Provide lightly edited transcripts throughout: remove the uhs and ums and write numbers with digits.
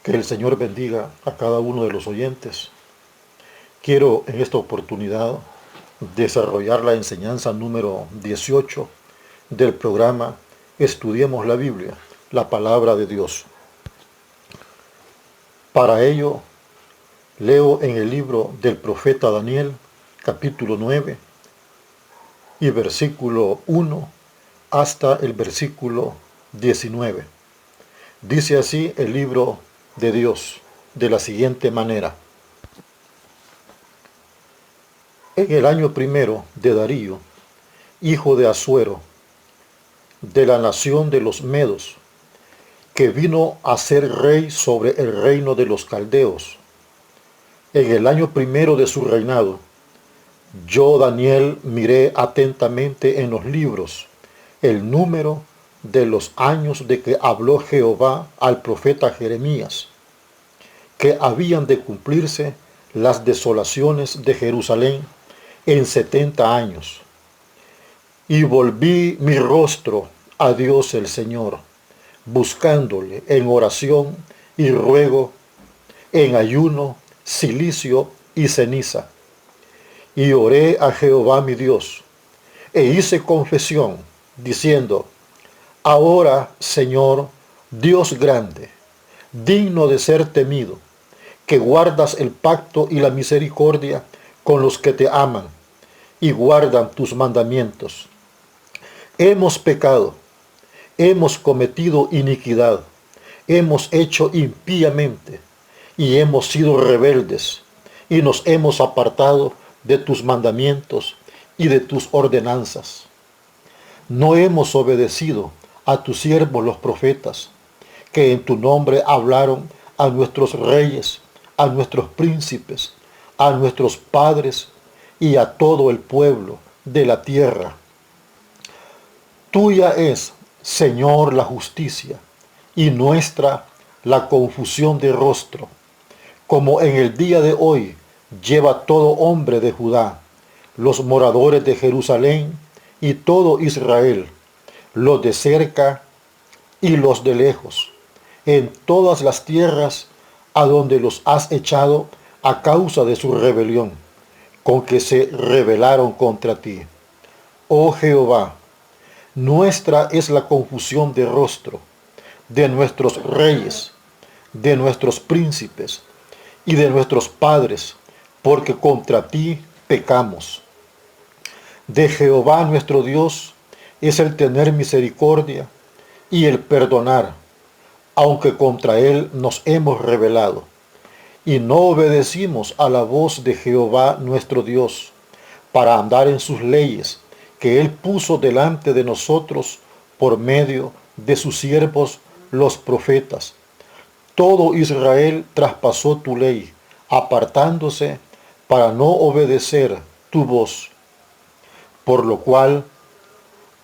Que el Señor bendiga a cada uno de los oyentes. Quiero en esta oportunidad desarrollar la enseñanza número 18 del programa Estudiemos la Biblia, la palabra de Dios. Para ello, leo en el libro del profeta Daniel, capítulo 9 y versículo 1 hasta el versículo 19. Dice así el libro de Dios de la siguiente manera. En el año primero de Darío, hijo de Asuero, de la nación de los Medos, que vino a ser rey sobre el reino de los caldeos, en el año primero de su reinado, yo, Daniel, miré atentamente en los libros el número de los años de que habló Jehová al profeta Jeremías, que habían de cumplirse las desolaciones de Jerusalén en 70 años. Y volví mi rostro a Dios el Señor, buscándole en oración y ruego, en ayuno, cilicio y ceniza. Y oré a Jehová mi Dios, e hice confesión, diciendo, ahora, Señor, Dios grande, digno de ser temido, que guardas el pacto y la misericordia con los que te aman y guardan tus mandamientos. Hemos pecado, hemos cometido iniquidad, hemos hecho impíamente y hemos sido rebeldes y nos hemos apartado de tus mandamientos y de tus ordenanzas. No hemos obedecido a tus siervos los profetas, que en tu nombre hablaron a nuestros reyes, a nuestros príncipes, a nuestros padres y a todo el pueblo de la tierra. Tuya es, Señor, la justicia, y nuestra la confusión de rostro, como en el día de hoy lleva todo hombre de Judá, los moradores de Jerusalén y todo Israel, los de cerca y los de lejos, en todas las tierras a donde los has echado a causa de su rebelión, con que se rebelaron contra ti. Oh Jehová, nuestra es la confusión de rostro, de nuestros reyes, de nuestros príncipes y de nuestros padres, porque contra ti pecamos. De Jehová nuestro Dios es el tener misericordia y el perdonar, aunque contra él nos hemos rebelado, y no obedecimos a la voz de Jehová nuestro Dios, para andar en sus leyes, que él puso delante de nosotros por medio de sus siervos los profetas. Todo Israel traspasó tu ley, apartándose para no obedecer tu voz, por lo cual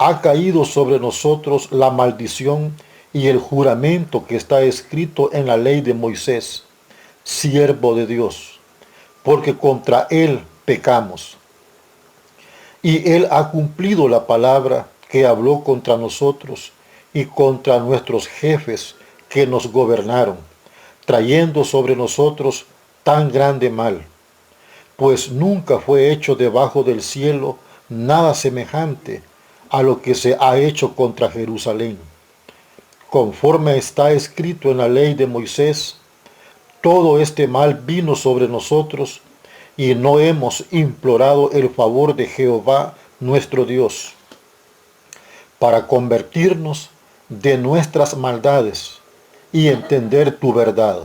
ha caído sobre nosotros la maldición y el juramento que está escrito en la ley de Moisés, siervo de Dios, porque contra él pecamos. Y él ha cumplido la palabra que habló contra nosotros y contra nuestros jefes que nos gobernaron, trayendo sobre nosotros tan grande mal, pues nunca fue hecho debajo del cielo nada semejante a lo que se ha hecho contra Jerusalén. Conforme está escrito en la ley de Moisés, todo este mal vino sobre nosotros y no hemos implorado el favor de Jehová nuestro Dios, para convertirnos de nuestras maldades y entender tu verdad.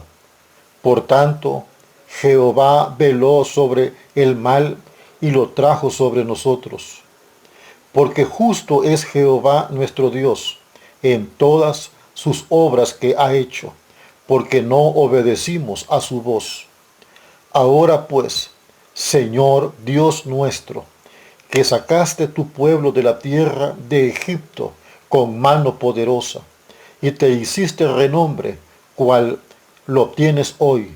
Por tanto, Jehová veló sobre el mal y lo trajo sobre nosotros. Porque justo es Jehová nuestro Dios en todas sus obras que ha hecho, porque no obedecimos a su voz. Ahora pues, Señor Dios nuestro, que sacaste tu pueblo de la tierra de Egipto con mano poderosa, y te hiciste renombre, cual lo tienes hoy.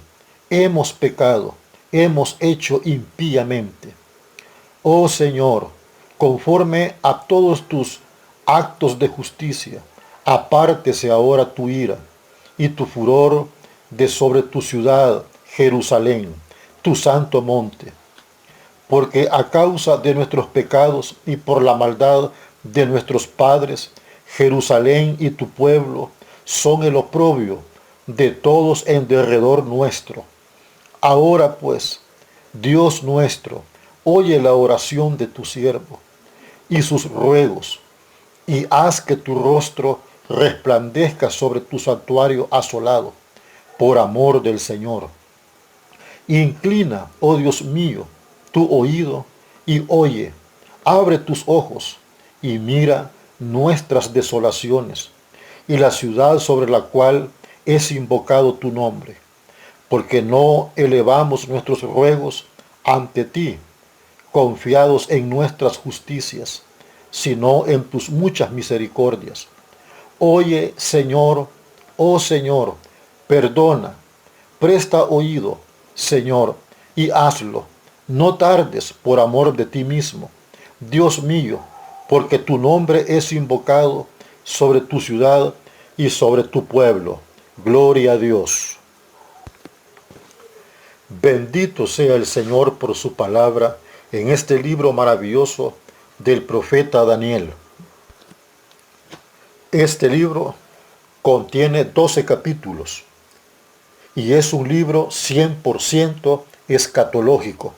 Hemos pecado, hemos hecho impíamente. Oh Señor, conforme a todos tus actos de justicia, apártese ahora tu ira y tu furor de sobre tu ciudad, Jerusalén, tu santo monte. Porque a causa de nuestros pecados y por la maldad de nuestros padres, Jerusalén y tu pueblo son el oprobio de todos en derredor nuestro. Ahora pues, Dios nuestro, oye la oración de tu siervo y sus ruegos, y haz que tu rostro resplandezca sobre tu santuario asolado, por amor del Señor. Inclina, oh Dios mío, tu oído y oye, abre tus ojos y mira nuestras desolaciones y la ciudad sobre la cual es invocado tu nombre, porque no elevamos nuestros ruegos ante ti, confiados en nuestras justicias, sino en tus muchas misericordias. Oye, Señor, oh Señor, perdona, presta oído, Señor, y hazlo. No tardes por amor de ti mismo, Dios mío, porque tu nombre es invocado sobre tu ciudad y sobre tu pueblo. Gloria a Dios. Bendito sea el Señor por su palabra en este libro maravilloso del profeta Daniel. Este libro contiene 12 capítulos y es un libro 100% escatológico.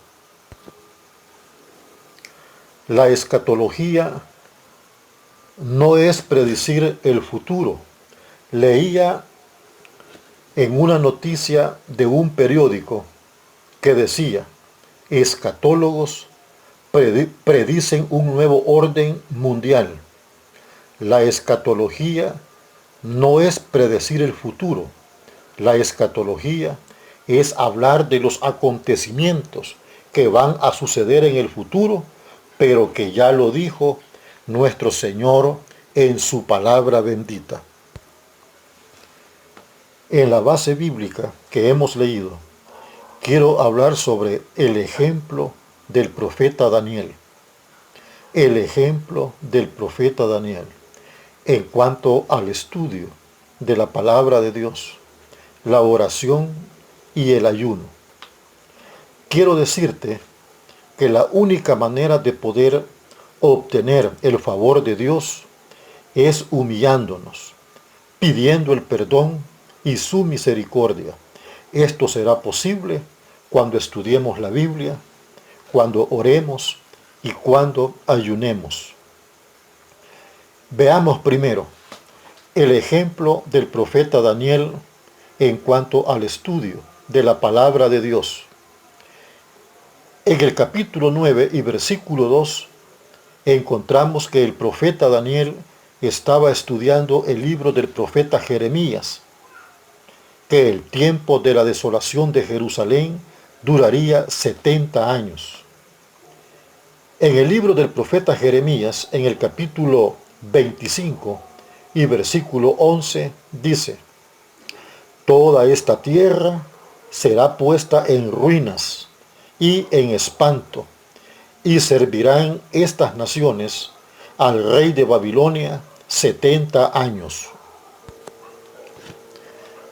La escatología no es predecir el futuro. Leía en una noticia de un periódico que decía: escatólogos predicen un nuevo orden mundial. La escatología no es predecir el futuro. La escatología es hablar de los acontecimientos que van a suceder en el futuro, pero que ya lo dijo nuestro Señor en su palabra bendita. En la base bíblica que hemos leído, quiero hablar sobre el ejemplo del profeta Daniel. El ejemplo del profeta Daniel en cuanto al estudio de la palabra de Dios, la oración y el ayuno. Quiero decirte que la única manera de poder obtener el favor de Dios es humillándonos, pidiendo el perdón y su misericordia. Esto será posible cuando estudiemos la Biblia, cuando oremos y cuando ayunemos. Veamos primero el ejemplo del profeta Daniel en cuanto al estudio de la palabra de Dios. En el capítulo 9 y versículo 2 encontramos que el profeta Daniel estaba estudiando el libro del profeta Jeremías, que el tiempo de la desolación de Jerusalén duraría 70 años. En el libro del profeta Jeremías, en el capítulo 25 y versículo 11, dice: toda esta tierra será puesta en ruinas y en espanto, y servirán estas naciones al rey de Babilonia 70 años.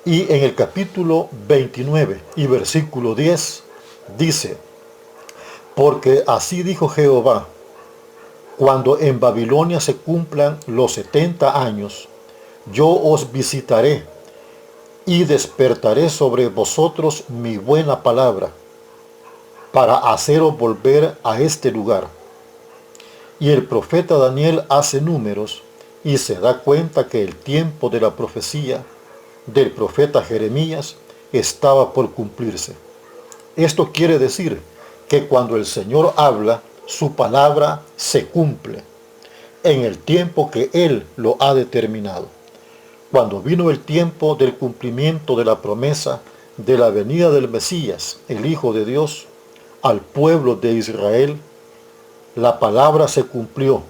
Y en el capítulo 29 y versículo 10 dice: porque así dijo Jehová, cuando en Babilonia se cumplan los 70 años, yo os visitaré y despertaré sobre vosotros mi buena palabra, para haceros volver a este lugar. Y el profeta Daniel hace números y se da cuenta que el tiempo de la profecía del profeta Jeremías estaba por cumplirse. Esto quiere decir que cuando el Señor habla, su palabra se cumple en el tiempo que Él lo ha determinado. Cuando vino el tiempo del cumplimiento de la promesa de la venida del Mesías, el Hijo de Dios, al pueblo de Israel, la palabra se cumplió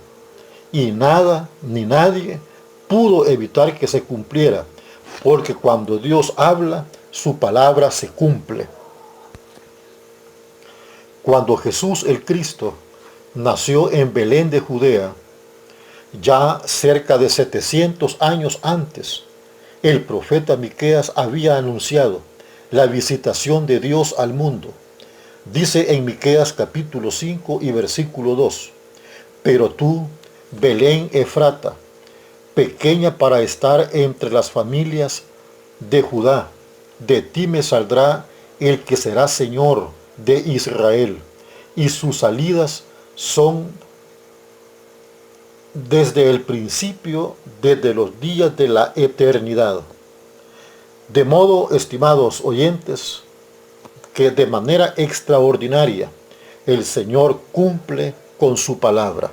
y nada ni nadie pudo evitar que se cumpliera, porque cuando Dios habla, su palabra se cumple. Cuando Jesús el Cristo nació en Belén de Judea, ya cerca de 700 años antes, el profeta Miqueas había anunciado la visitación de Dios al mundo. Dice en Miqueas capítulo 5 y versículo 2, pero tú, Belén Efrata, pequeña para estar entre las familias de Judá, de ti me saldrá el que será Señor de Israel, y sus salidas son desde el principio, desde los días de la eternidad. De modo, estimados oyentes, que de manera extraordinaria el Señor cumple con su palabra.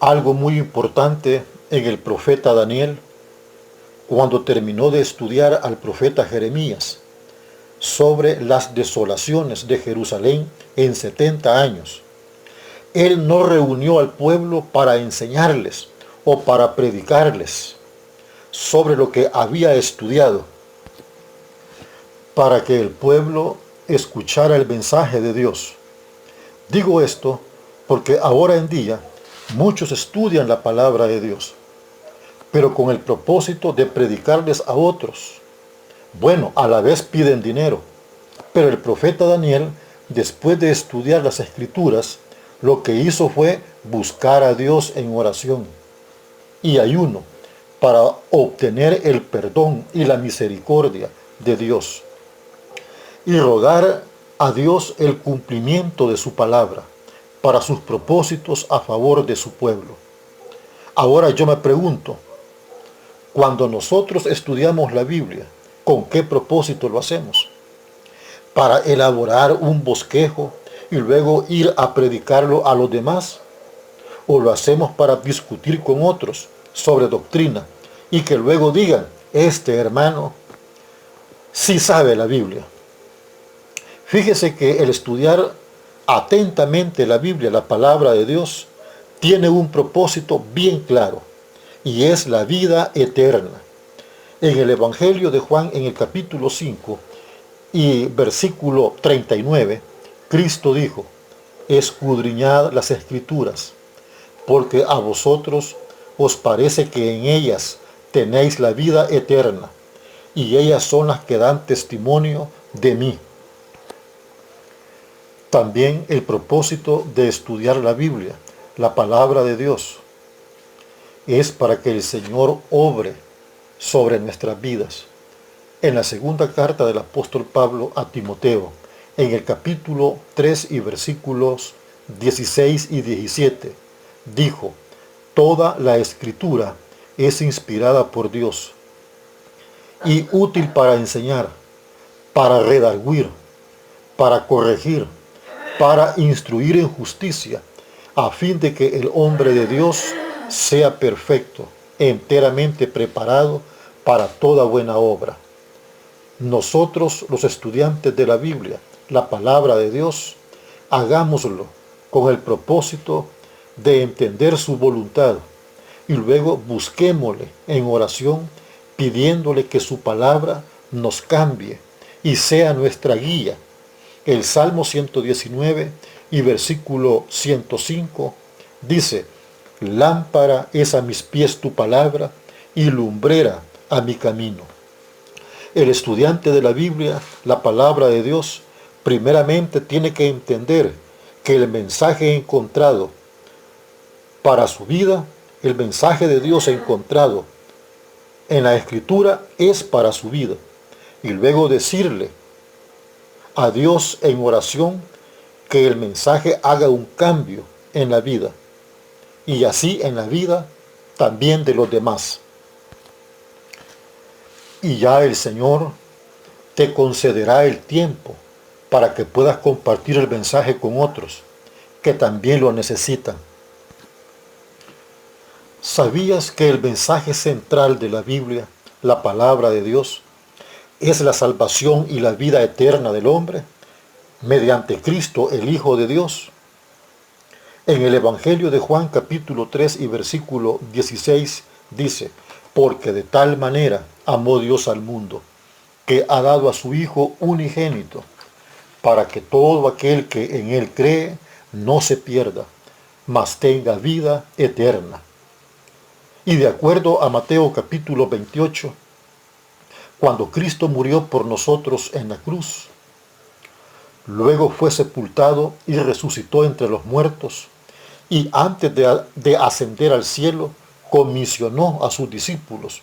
Algo muy importante en el profeta Daniel, cuando terminó de estudiar al profeta Jeremías sobre las desolaciones de Jerusalén en 70 años. Él no reunió al pueblo para enseñarles o para predicarles sobre lo que había estudiado, para que el pueblo escuchara el mensaje de Dios. Digo esto porque ahora en día muchos estudian la palabra de Dios, pero con el propósito de predicarles a otros. Bueno, a la vez piden dinero, pero el profeta Daniel, después de estudiar las Escrituras, lo que hizo fue buscar a Dios en oración y ayuno para obtener el perdón y la misericordia de Dios y rogar a Dios el cumplimiento de su palabra para sus propósitos a favor de su pueblo. Ahora yo me pregunto, cuando nosotros estudiamos la Biblia, ¿con qué propósito lo hacemos? ¿Para elaborar un bosquejo y luego ir a predicarlo a los demás? ¿O lo hacemos para discutir con otros sobre doctrina y que luego digan, este hermano sí sabe la Biblia? Fíjese que el estudiar atentamente la Biblia, la palabra de Dios, tiene un propósito bien claro, y es la vida eterna. En el Evangelio de Juan, en el capítulo 5 y versículo 39, Cristo dijo, escudriñad las Escrituras, porque a vosotros os parece que en ellas tenéis la vida eterna, y ellas son las que dan testimonio de mí. También el propósito de estudiar la Biblia, la palabra de Dios, es para que el Señor obre sobre nuestras vidas. En la segunda carta del apóstol Pablo a Timoteo, en el capítulo 3 y versículos 16 y 17, dijo, toda la Escritura es inspirada por Dios y útil para enseñar, para redarguir, para corregir, para instruir en justicia, a fin de que el hombre de Dios sea perfecto, enteramente preparado para toda buena obra. Nosotros, los estudiantes de la Biblia, la palabra de Dios, hagámoslo con el propósito de entender su voluntad y luego busquémosle en oración pidiéndole que su palabra nos cambie y sea nuestra guía. El Salmo 119 y versículo 105 dice, lámpara es a mis pies tu palabra y lumbrera a mi camino. El estudiante de la Biblia, la palabra de Dios, primeramente tiene que entender que el mensaje encontrado para su vida, el mensaje de Dios encontrado en la Escritura es para su vida. Y luego decirle a Dios en oración que el mensaje haga un cambio en la vida y así en la vida también de los demás. Y ya el Señor te concederá el tiempo para que puedas compartir el mensaje con otros que también lo necesitan. ¿Sabías que el mensaje central de la Biblia, la palabra de Dios, es la salvación y la vida eterna del hombre mediante Cristo, el Hijo de Dios? En el Evangelio de Juan capítulo 3 y versículo 16 dice, porque de tal manera amó Dios al mundo, que ha dado a su Hijo unigénito, para que todo aquel que en él cree no se pierda, mas tenga vida eterna. Y de acuerdo a Mateo capítulo 28, cuando Cristo murió por nosotros en la cruz, luego fue sepultado y resucitó entre los muertos, y antes de ascender al cielo, comisionó a sus discípulos.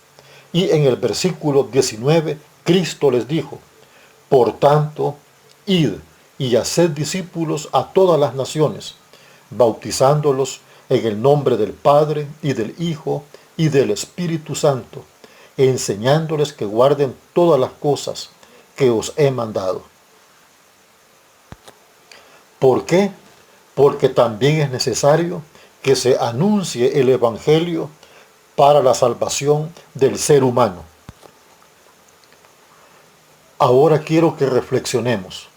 Y en el versículo 19, Cristo les dijo: por tanto, id y haced discípulos a todas las naciones, bautizándolos en el nombre del Padre y del Hijo y del Espíritu Santo, enseñándoles que guarden todas las cosas que os he mandado. ¿Por qué? Porque también es necesario que se anuncie el Evangelio para la salvación del ser humano. Ahora quiero que reflexionemos.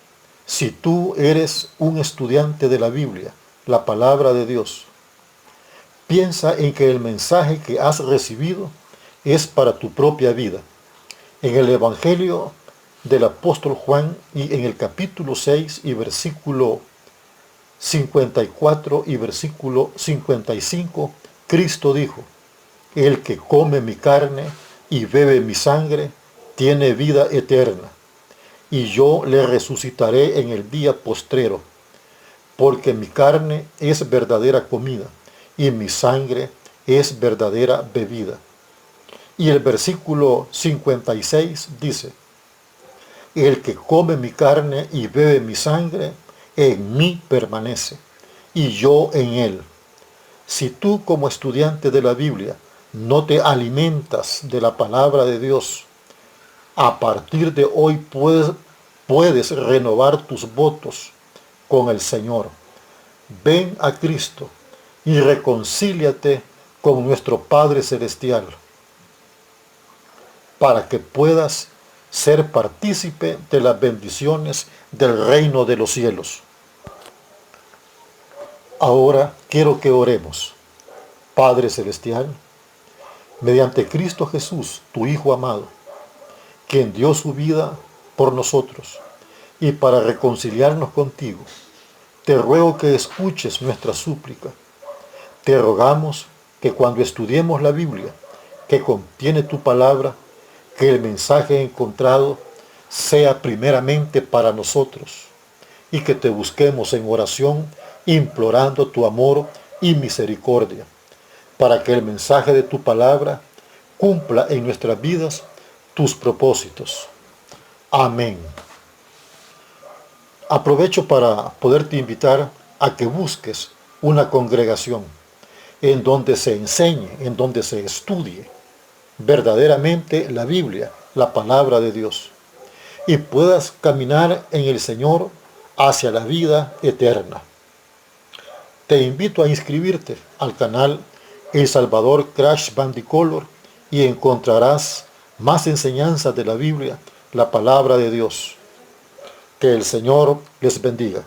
Si tú eres un estudiante de la Biblia, la palabra de Dios, piensa en que el mensaje que has recibido es para tu propia vida. En el Evangelio del apóstol Juan y en el capítulo 6 y versículo 54 y versículo 55, Cristo dijo: el que come mi carne y bebe mi sangre tiene vida eterna, y yo le resucitaré en el día postrero, porque mi carne es verdadera comida, y mi sangre es verdadera bebida. Y el versículo 56 dice: el que come mi carne y bebe mi sangre, en mí permanece, y yo en él. Si tú, como estudiante de la Biblia, no te alimentas de la palabra de Dios, a partir de hoy puedes renovar tus votos con el Señor. Ven a Cristo y reconcíliate con nuestro Padre Celestial, para que puedas ser partícipe de las bendiciones del reino de los cielos. Ahora quiero que oremos. Padre Celestial, mediante Cristo Jesús, tu Hijo amado, quien dio su vida por nosotros y para reconciliarnos contigo, te ruego que escuches nuestra súplica. Te rogamos que cuando estudiemos la Biblia, que contiene tu palabra, que el mensaje encontrado sea primeramente para nosotros, y que te busquemos en oración, implorando tu amor y misericordia, para que el mensaje de tu palabra cumpla en nuestras vidas tus propósitos. Amén. Aprovecho para poderte invitar a que busques una congregación en donde se enseñe, en donde se estudie verdaderamente la Biblia, la palabra de Dios, y puedas caminar en el Señor hacia la vida eterna. Te invito a inscribirte al canal El Salvador Crash Bandicolor y encontrarás más enseñanzas de la Biblia, la palabra de Dios. Que el Señor les bendiga.